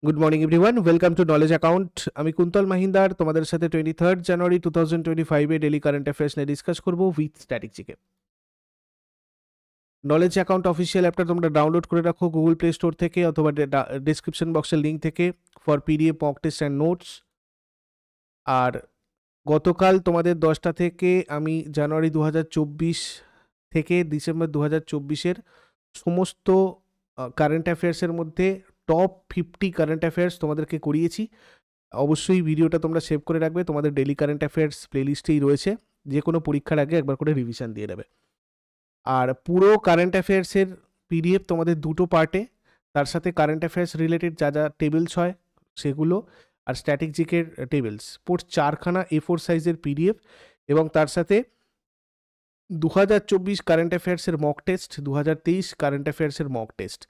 Good morning everyone, welcome to knowledge account. আমি কুন্তল মাহিন্দার তোমাদের সাথে 23 জানুয়ারি 2025 ডেলি কারেন্ট অ্যাফেয়ার্স নিয়ে ডিসকাস করবো উইথ স্ট্যাটিকজিকে। নলেজ অ্যাকাউন্ট অফিসিয়াল অ্যাপটা তোমরা ডাউনলোড করে রাখো গুগল প্লে স্টোর থেকে অথবা ডিসক্রিপশন বক্সের লিঙ্ক থেকে for PDF mock test and notes. আর গতকাল তোমাদের 10টা থেকে আমি জানুয়ারি 2024 থেকে ডিসেম্বর 2024-এর সমস্ত কারেন্ট অ্যাফেয়ার্সের মধ্যে টপ 50 কারেন্ট অ্যাফেয়ার্স তোমাদেরকে করিয়েছি। অবশ্যই ভিডিওটা তোমরা সেভ করে রাখবে, তোমাদের ডেলি কারেন্ট অ্যাফেয়ার্স প্লেলিস্টেই রয়েছে। যে কোনো পরীক্ষার আগে একবার করে রিভিশন দিয়ে নেবে। আর পুরো কারেন্ট অ্যাফেয়ার্সের পিডিএফ তোমাদের দুটো পার্টে, তার সাথে কারেন্ট অ্যাফেয়ার্স রিলেটেড যা যা টেবিলস হয় সেগুলো, আর স্ট্যাটিকজিকের টেবিলস, পোর্ট 4খানা A4 সাইজের পিডিএফ, এবং তার সাথে 2024 কারেন্ট অ্যাফেয়ার্সের মক টেস্ট, 2023 কারেন্ট অ্যাফেয়ার্সের মক টেস্ট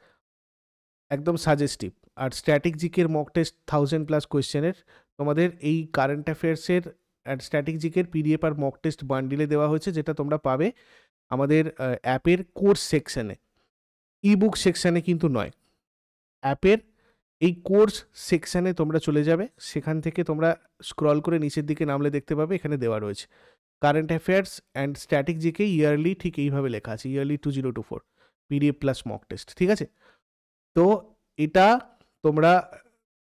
একদম সাজেস্টিভ। আর স্ট্যাটিকজিকের মক টেস্ট 1000+ কোয়েশ্চেনের তোমাদের এই কারেন্ট অ্যাফেয়ার্সের অ্যান্ড স্ট্র্যাটেজিকের পিডিএফ আর মক টেস্ট বান্ডিলে দেওয়া হয়েছে, যেটা তোমরা পাবে আমাদের অ্যাপের কোর্স সেকশানে, ইবুক সেকশানে কিন্তু নয়। অ্যাপের এই কোর্স সেকশানে তোমরা চলে যাবে, সেখান থেকে তোমরা স্ক্রল করে নিচের দিকে নামলে দেখতে পাবে এখানে দেওয়া রয়েছে কারেন্ট অ্যাফেয়ার্স অ্যান্ড স্ট্র্যাটেজিকে ইয়ারলি, ঠিক এইভাবে লেখা আছে, yearly 2024 PDF plus mock test. ঠিক আছে, তো এটা তোমরা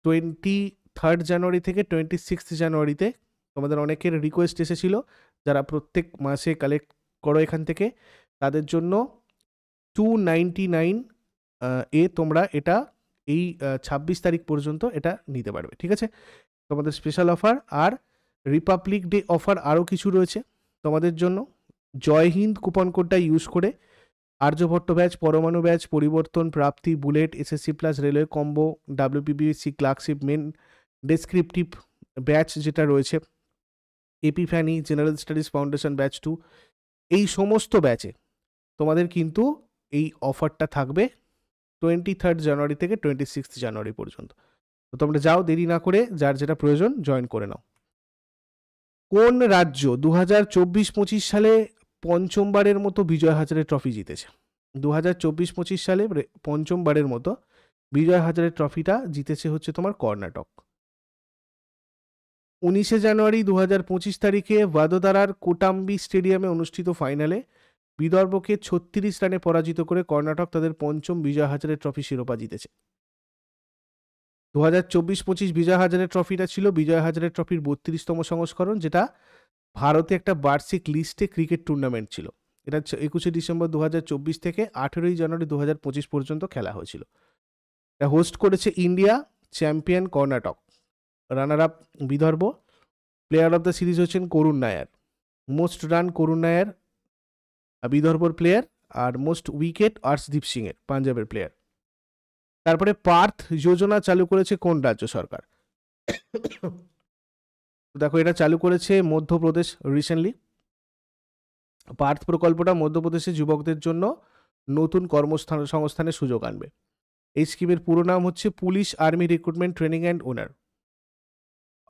23 জানুয়ারি থেকে 26 জানুয়ারিতে তোমাদের অনেকের রিকোয়েস্ট এসেছিল যারা প্রত্যেক মাসে কালেক্ট করো এখান থেকে, তাদের জন্য 299 তোমরা এটা এই 26 তারিখ পর্যন্ত এটা নিতে পারবে। ঠিক আছে, তোমাদের স্পেশাল অফার। আর রিপাবলিক ডে অফার আরও কিছু রয়েছে তোমাদের জন্য। জয় হিন্দ কুপন কোডটা ইউজ করে Aryabhatta batch, Paramanu batch, Paribartan, Prapti, bullet, SSC plus, railway combo, WBPSC clerkship, main descriptive batch যেটা রয়েছে, epiphany, general studies foundation batch 2, এই সমস্ত ব্যাচে তোমাদের কিন্তু এই অফারটা থাকবে 23 জানুয়ারি থেকে 26 জানুয়ারি পর্যন্ত। তো তোমরা যাও, দেরি না করে যার যেটা প্রয়োজন জয়েন করে নাও। কোন রাজ্য 2024-25 সালে পঞ্চমবারের মতো বিজয় হাজারে ট্রফি জিতেছে? 2024-25 সালে পঞ্চমবারের মতো বিজয় হাজারে ট্রফিটা জিতেছে হচ্ছে তোমার কর্ণাটক। 19 জানুয়ারি 2025 তারিখে ভাদোদারার কোটাম্বি স্টেডিয়ামে অনুষ্ঠিত ফাইনালে বিদর্ভকে 36 রানে পরাজিত করে কর্ণাটক তাদের পঞ্চম বিজয় হাজারে ট্রফি শিরোপা জিতেছে। 2024-25 বিজয় হাজারে ট্রফিটা ছিল বিজয় হাজারে ট্রফির 32তম সংস্করণ, যেটা ভারতে একটা বার্ষিক লিস্টে ক্রিকেট টুর্নামেন্ট ছিল। এটা 21 ডিসেম্বর 2024 থেকে 18 জানুয়ারি 2025 পর্যন্ত খেলা হয়েছিল। এটা হোস্ট করেছে India, champion Karnataka, runner up Vidarbha. Player of the series হচ্ছেন করুণ নায়ার, মোস্ট রান করুণ নায়ার বিদর্ভর প্লেয়ার, আর মোস্ট উইকেট অর্শদীপ সিং এর, পাঞ্জাবের প্লেয়ার। তারপরে পার্থ যোজনা চালু করেছে কোন রাজ্য সরকার? দেখো, এটা চালু করেছে মধ্যপ্রদেশ রিসেন্টলি। পার্থ প্রকল্পটা মধ্যপ্রদেশের যুবকদের জন্য নতুন কর্মসংস্থানের সুযোগ আনবে। এই স্কিমের পুরো নাম হচ্ছে police army recruitment training and honour.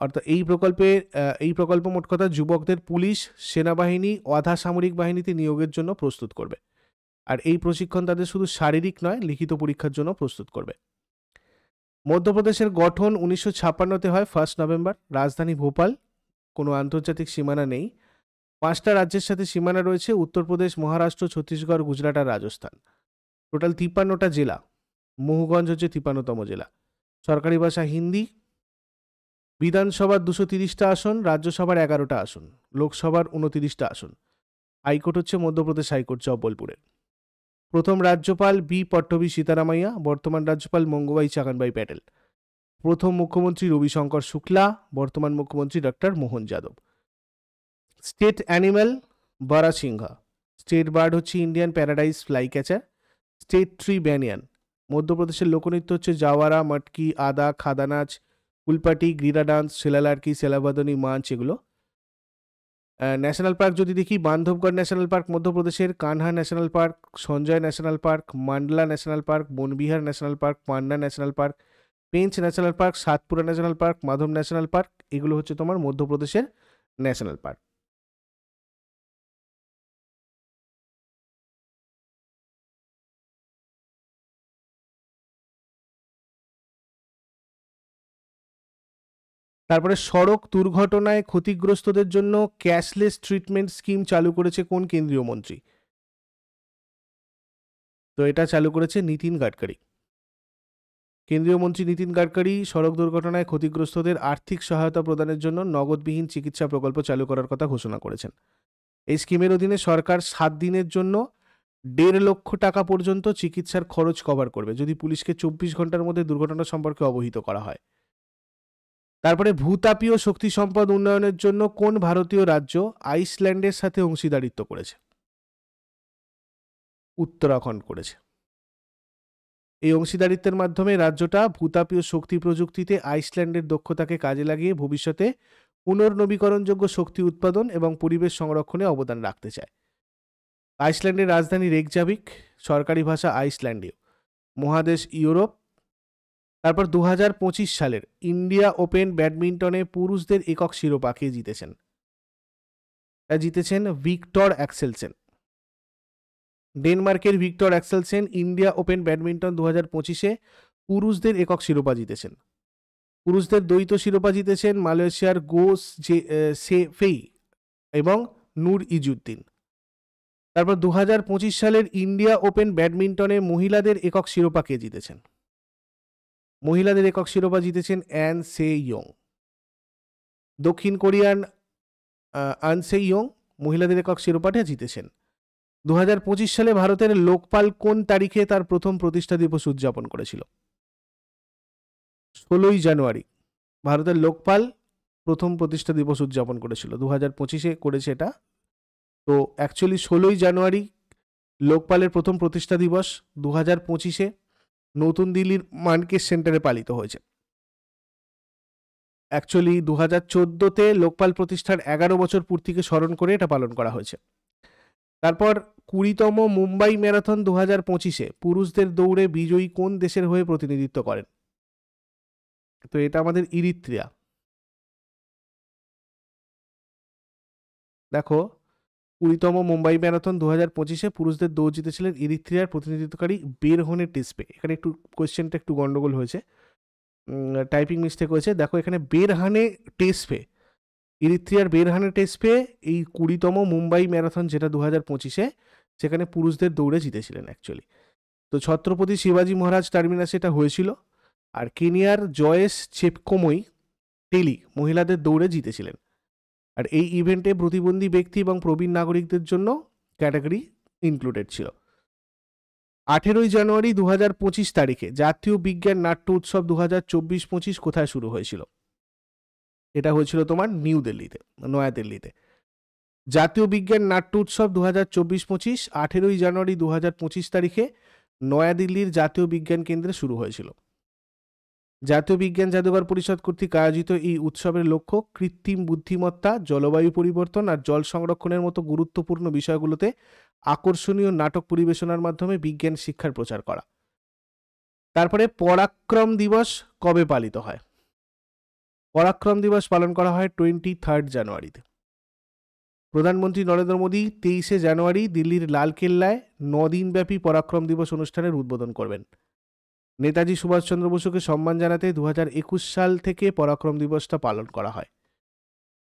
অর্থাৎ এই প্রকল্প মোট কথা যুবকদের পুলিশ, সেনাবাহিনী, আধা সামরিক বাহিনীতে নিয়োগের জন্য প্রস্তুত করবে। আর এই প্রশিক্ষণ তাদের শুধু শারীরিক নয়, লিখিত পরীক্ষার জন্য প্রস্তুত করবে। মধ্যপ্রদেশের গঠন 1956-তে হয় 1 নভেম্বর। রাজধানী ভোপাল, কোনো আন্তর্জাতিক সীমানা নেই। 5টা রাজ্যের সাথে সীমানা রয়েছে: উত্তরপ্রদেশ, মহারাষ্ট্র, ছত্তিশগড়, গুজরাট আর রাজস্থান। টোটাল 53টা জেলা। মহুগঞ্জ হচ্ছে 53তম জেলা। সরকারি ভাষা হিন্দি। বিধানসভার 230টা আসন, রাজ্যসভার 11টা আসন, লোকসভার 29টা আসন। হাইকোর্ট হচ্ছে মধ্যপ্রদেশ হাইকোর্ট জব্বলপুরের। প্রথম রাজ্যপাল বি পট্টবী সীতারামাইয়া, বর্তমান রাজ্যপাল মঙ্গবাই চাগানবাই প্যাটেল। প্রথম মুখ্যমন্ত্রী রবিশঙ্কর শুক্লা, বর্তমান মুখ্যমন্ত্রী doctor Mohan Yadav. State animal barasingha. State bird হচ্ছে Indian paradise flycatcher. State tree banyan. মধ্যপ্রদেশের লোকনৃত্য হচ্ছে জাওয়ারা, মটকি, আদা, খাদা নাচ, কুলপাটি, গ্রিরা ডান্স, সেলালার্কি, সেলাবাদনী, মাঞ্চ, এগুলো। ন্যাশনাল পার্ক যদি দেখি, বান্ধবগড় ন্যাশনাল পার্ক মধ্যপ্রদেশের, Kanha national park, Sanjay national park, Mandla national park, Vanvihar national park, Panna national park, Pench national park, Satpura national park, Madhav national park, এগুলো হচ্ছে তোমার মধ্যপ্রদেশের ন্যাশনাল পার্ক। তারপরে সড়ক দুর্ঘটনায় ক্ষতিগ্রস্তদের জন্য ক্যাশলেস ট্রিটমেন্ট স্কিম চালু করেছে কোন কেন্দ্রীয় মন্ত্রী? তো এটা চালু করেছে নীতিন গাডকারি। কেন্দ্রীয় মন্ত্রী নীতিন গাডকারি সড়ক দুর্ঘটনায় ক্ষতিগ্রস্তদের আর্থিক সহায়তা প্রদানের জন্য নগদবিহীন চিকিৎসা প্রকল্প চালু করার কথা ঘোষণা করেছেন। এই স্কিমের অধীনে সরকার 7 দিনের জন্য 1.5 লক্ষ টাকা পর্যন্ত চিকিৎসার খরচ কভার করবে যদি পুলিশকে 24 ঘন্টার মধ্যে দুর্ঘটনা সম্পর্কে অবহিত করা হয়। তারপরে ভূতাপীয় শক্তি সম্পদ উন্নয়নের জন্য কোন ভারতীয় রাজ্য আইসল্যান্ডের সাথে অংশীদারিত্ব করেছে? উত্তরাখণ্ড করেছে। এই অংশীদারিত্বের মাধ্যমে রাজ্যটা ভূতাপীয় শক্তি প্রযুক্তিতে আইসল্যান্ডের দক্ষতাকে কাজে লাগিয়ে ভবিষ্যতে পুনর্নবীকরণযোগ্য শক্তি উৎপাদন এবং পরিবেশ সংরক্ষণে অবদান রাখতে চায়। আইসল্যান্ডের রাজধানী রেকজাভিক, সরকারি ভাষা আইসল্যান্ডীয়, মহাদেশ ইউরোপ। তারপর 2025 সালের ইন্ডিয়া ওপেন ব্যাডমিন্টনে পুরুষদের একক শিরোপা কে জিতেছেন? জিতেছেন ভিক্টর অ্যাক্সেলসেন। ডেনমার্কের ভিক্টর অ্যাক্সেলসেন ইন্ডিয়া ওপেন ব্যাডমিন্টন 2025-এ পুরুষদের একক শিরোপা জিতেছেন। পুরুষদের দ্বৈত শিরোপা জিতেছেন মালয়েশিয়ার সেফেই এবং নূর ইজুদ্দিন। তারপর 2025 সালের ইন্ডিয়া ওপেন ব্যাডমিন্টনে মহিলাদের একক শিরোপা কে জিতেছেন? মহিলাদের একক শিরোপা জিতেছেন অ্যান সে ইয়ং। দক্ষিণ কোরিয়ান আন সে ইয়ং মহিলাদের একক শিরোপাটা জিতেছেন। 2025 সালে ভারতের লোকপাল কোন তারিখে তার প্রথম প্রতিষ্ঠা দিবস উদযাপন করেছিল? 16ই জানুয়ারি ভারতের লোকপাল প্রথম প্রতিষ্ঠা দিবস উদযাপন করেছিল। 2025-এ করেছে এটা। তো অ্যাকচুয়ালি 16ই জানুয়ারি লোকপালের প্রথম প্রতিষ্ঠা দিবস 2025-এ নতুন দিল্লির মানকেশ সেন্টারে পালিত হয়েছে। অ্যাকচুয়ালি 2014-তে লোকপাল প্রতিষ্ঠার 11 বছর পূর্তিকে স্মরণ করে এটা পালন করা হয়েছে। তারপর 20তম মুম্বাই ম্যারাথন 2025-এ পুরুষদের দৌড়ে বিজয়ী কোন দেশের হয়ে প্রতিনিধিত্ব করেন? তো এটা আমাদের ইরিত্রিয়া। দেখো 20তম মুম্বাই ম্যারাথন 2025-এ পুরুষদের দৌড় জিতেছিলেন ইরিত্রিয়ার প্রতিনিধিত্বকারী বেরহানে টেসফে। এখানে একটু কোয়েশ্চেনটা একটু গন্ডগোল হয়েছে, টাইপিং মিস্টেক হয়েছে। দেখো এখানে বেরহানে টেসফে, ইরিত্রিয়ার বেরহানে টেসফে এই 20তম মুম্বাই ম্যারাথন যেটা 2025-এ, সেখানে পুরুষদের দৌড়ে জিতেছিলেন অ্যাকচুয়ালি। তো ছত্রপতি শিবাজি মহারাজ টার্মিনাসে এটা হয়েছিল। আর কেনিয়ার জয়েস চেপকোমই টেলি মহিলাদের দৌড়ে জিতেছিলেন। আর এই ইভেন্টে প্রতিবন্ধী ব্যক্তি এবং প্রবীণ নাগরিকদের জন্য ক্যাটাগরি ইনক্লুডেড ছিল। 18ই জানুয়ারি 2025 তারিখে জাতীয় বিজ্ঞান নাট্য উৎসব 2024-25 কোথায় শুরু হয়েছিল? এটা হয়েছিল তোমার নিউ দিল্লিতে, নয়াদিল্লিতে। জাতীয় বিজ্ঞান নাট্য উৎসব 2024-25 18ই জানুয়ারি 2025 তারিখে নয়াদিল্লির জাতীয় বিজ্ঞান কেন্দ্রে শুরু হয়েছিল। জাতীয় বিজ্ঞান জাদুঘর পরিষদ কর্তৃক আয়োজিত এই উৎসবের লক্ষ্য কৃত্রিম বুদ্ধিমত্তা, জলবায়ু পরিবর্তন আর জল সংরক্ষণের মতো গুরুত্বপূর্ণ বিষয়গুলোতে আকর্ষণীয় নাটক পরিবেশনার মাধ্যমে বিজ্ঞান শিক্ষার প্রচার করা। তারপরে পরাক্রম দিবস কবে পালিত হয়? পরাক্রম দিবস পালন করা হয় 23 জানুয়ারিতে। প্রধানমন্ত্রী নরেন্দ্র মোদী 23 জানুয়ারি দিল্লির লালকেল্লায় 9 দিনব্যাপী পরাক্রম দিবস অনুষ্ঠানের উদ্বোধন করবেন। নেতাজি সুভাষচন্দ্র বসুকে সম্মান জানাতে 2021 সাল থেকে পরাক্রম দিবসটা পালন করা হয়।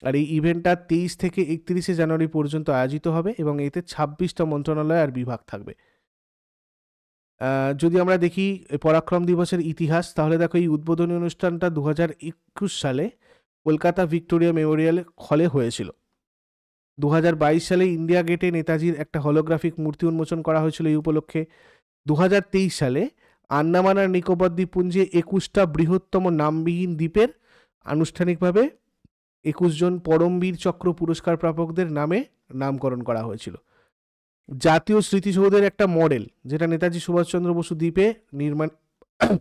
আর এই ইভেন্টটা 23 থেকে 31 জানুয়ারি পর্যন্ত আয়োজিত হবে এবং এতে 26টা মন্ত্রণালয় আর বিভাগ থাকবে। যদি আমরা দেখি পরাক্রম দিবসের ইতিহাস, তাহলে দেখো এই উদ্বোধনী অনুষ্ঠানটা 2021 সালে কলকাতা ভিক্টোরিয়া মেমোরিয়াল হলে হয়েছিল। 2022 সালে ইন্ডিয়া গেটে নেতাজির একটা হলোগ্রাফিক মূর্তি উন্মোচন করা হয়েছিল এই উপলক্ষে। 2023 সালে আন্দামান আর নিকোবর দ্বীপপুঞ্জে 21টা বৃহত্তম নামবিহীন দ্বীপের আনুষ্ঠানিকভাবে 21 জন পরমবীর চক্র পুরস্কার প্রাপকদের নামে নামকরণ করা হয়েছিল। জাতীয় স্মৃতিসৌধের একটা মডেল যেটা নেতাজি সুভাষচন্দ্র বসু দ্বীপে নির্মাণ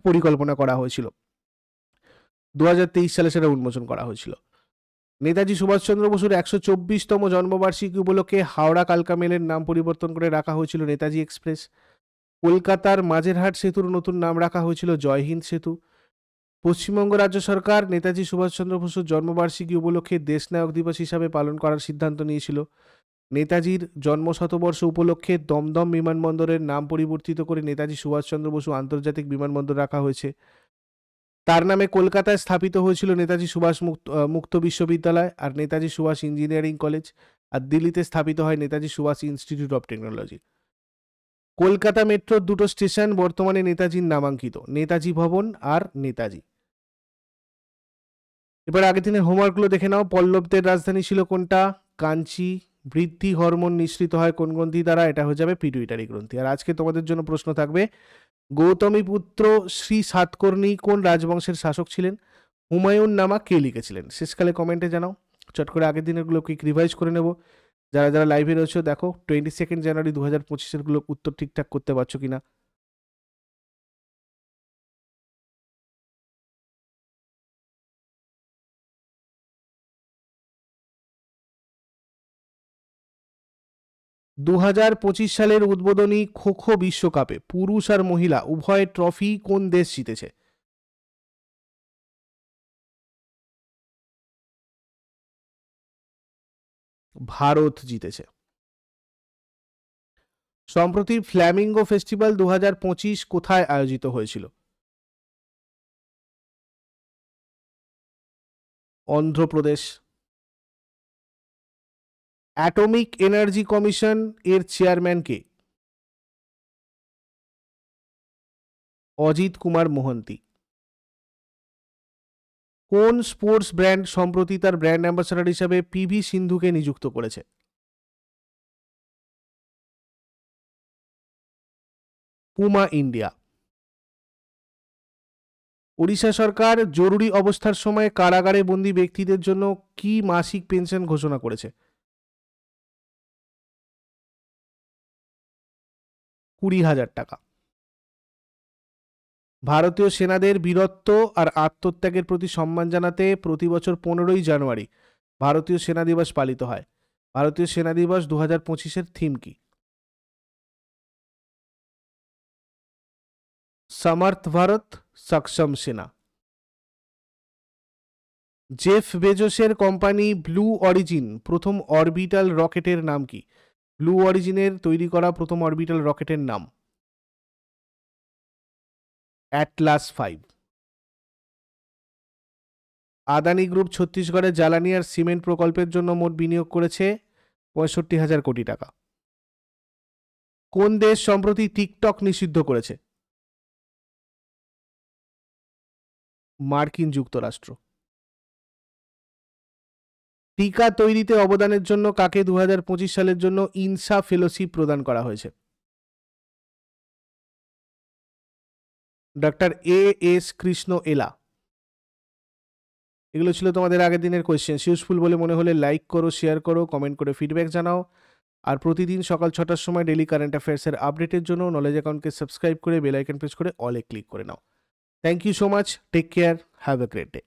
পরিকল্পনা করা হয়েছিল, 2023 সালে সেটা উন্মোচন করা হয়েছিল। নেতাজি সুভাষচন্দ্র বসুর 124তম জন্মবার্ষিকী উপলক্ষে হাওড়া কালকা মেলের নাম পরিবর্তন করে রাখা হয়েছিল নেতাজি এক্সপ্রেস। কলকাতার মাঝেরহাট সেতুর নতুন নাম রাখা হয়েছিল জয়হিন্দ সেতু। পশ্চিমবঙ্গ রাজ্য সরকার নেতাজি সুভাষচন্দ্র বসুর জন্মবার্ষিকী উপলক্ষে দেশনায়ক দিবস হিসাবে পালন করার সিদ্ধান্ত নিয়েছিল। নেতাজির জন্মশতবর্ষ উপলক্ষে দমদম বিমানবন্দরের নাম পরিবর্তিত করে নেতাজি সুভাষচন্দ্র বসু আন্তর্জাতিক বিমানবন্দর রাখা হয়েছে। তার নামে কলকাতায় স্থাপিত হয়েছিল নেতাজি সুভাষ মুক্ত বিশ্ববিদ্যালয় আর নেতাজি সুভাষ ইঞ্জিনিয়ারিং কলেজ, আর দিল্লিতে স্থাপিত হয় Netaji Subhash institute of technology. Kolkata মেট্রোর দুটো স্টেশন বর্তমানে নেতাজির নামাঙ্কিত, নেতাজি ভবন আর নেতাজি। এবার আগের দিনের হোমওয়ার্কগুলো দেখে নাও। পল্লবদের রাজধানী ছিল কোনটা? কাঞ্চি। বৃদ্ধি হরমোন নিঃসৃত হয় কোন গ্রন্থি দ্বারা? এটা হয়ে যাবে পিটুইটারি গ্রন্থি। আর আজকে তোমাদের জন্য প্রশ্ন থাকবে, গৌতমীপুত্র শ্রী সাতকর্ণী কোন রাজবংশের শাসক ছিলেন? হুমায়ুন নামা কে লিখেছিলেন? শেষকালে কমেন্টে জানাও। চট করে আগের দিনের গুলো কুইক রিভাইজ করে নেব। যারা যারা লাইভে রয়েছে দেখো 22 জানুয়ারি 2025 গুলো উত্তর ঠিকঠাক করতে পারছো কিনা। দু সালের উদ্বোধনী খো খো বিশ্বকাপে পুরুষ আর মহিলা উভয় ট্রফি কোন দেশ জিতেছে? ভারত জিতেছে। সম্প্রতি ফ্ল্যামিঙ্গো ফেস্টিভ্যাল 2025 কোথায় আয়োজিত হয়েছিল? অন্ধ্রপ্রদেশ। অ্যাটমিক এনার্জি কমিশন এর চেয়ারম্যান কে? অজিত কুমার মোহন্তি। কোন স্পোর্টস ব্র্যান্ড সম্প্রতি তার ব্র্যান্ড অ্যাম্বাসাডর হিসাবে পিভি সিন্ধুকে নিযুক্ত করেছে? Puma India. ওড়িশা সরকার জরুরি অবস্থার সময় কারাগারে বন্দী ব্যক্তিদের জন্য কি মাসিক পেনশন ঘোষণা করেছে? 20,000 টাকা। ভারতীয় সেনাদের বীরত্ব আর আত্মত্যাগের প্রতি সম্মান জানাতে প্রতি বছর 15ই জানুয়ারি ভারতীয় সেনা দিবস পালিত হয়। ভারতীয় সেনা দিবস 2025-এর থিম কি? সমর্থ ভারত, সক্ষম সেনা। জেফ বেজোসের কোম্পানি ব্লু অরিজিন প্রথম অরবিটাল রকেটের নাম কি? ব্লু অরিজিনের তৈরি করা প্রথম অরবিটাল রকেটের নাম অ্যাটলাস 5। আদানি গ্রুপ ছত্তিশগড়ের জ্বালানি আর সিমেন্ট প্রকল্পের জন্য মোট বিনিয়োগ করেছে 65,000 কোটি টাকা। কোন দেশ সম্প্রতি টিকটক নিষিদ্ধ করেছে? মার্কিন যুক্তরাষ্ট্র। টিকা তৈরিতে অবদানের জন্য কাকে 2025 সালের জন্য ইনসা ফেলোশিপ প্রদান করা হয়েছে? ডক্টর এস কৃষ্ণ এলা। এগুলো ছিল তোমাদের আগের দিনের কোয়েশ্চেন। ইউজফুল বলে মনে হলে লাইক করো, শেয়ার করো, কমেন্ট করে ফিডব্যাক জানাও। আর প্রতিদিন সকাল 6টার সময় ডেলি কারেন্ট অ্যাফেয়ার্সের আপডেটের জন্য নলেজ অ্যাকাউন্টকে সাবস্ক্রাইব করে বেল আইকন প্রেস করে অলে ক্লিক করে নাও। Thank you so much, take care, have a great day.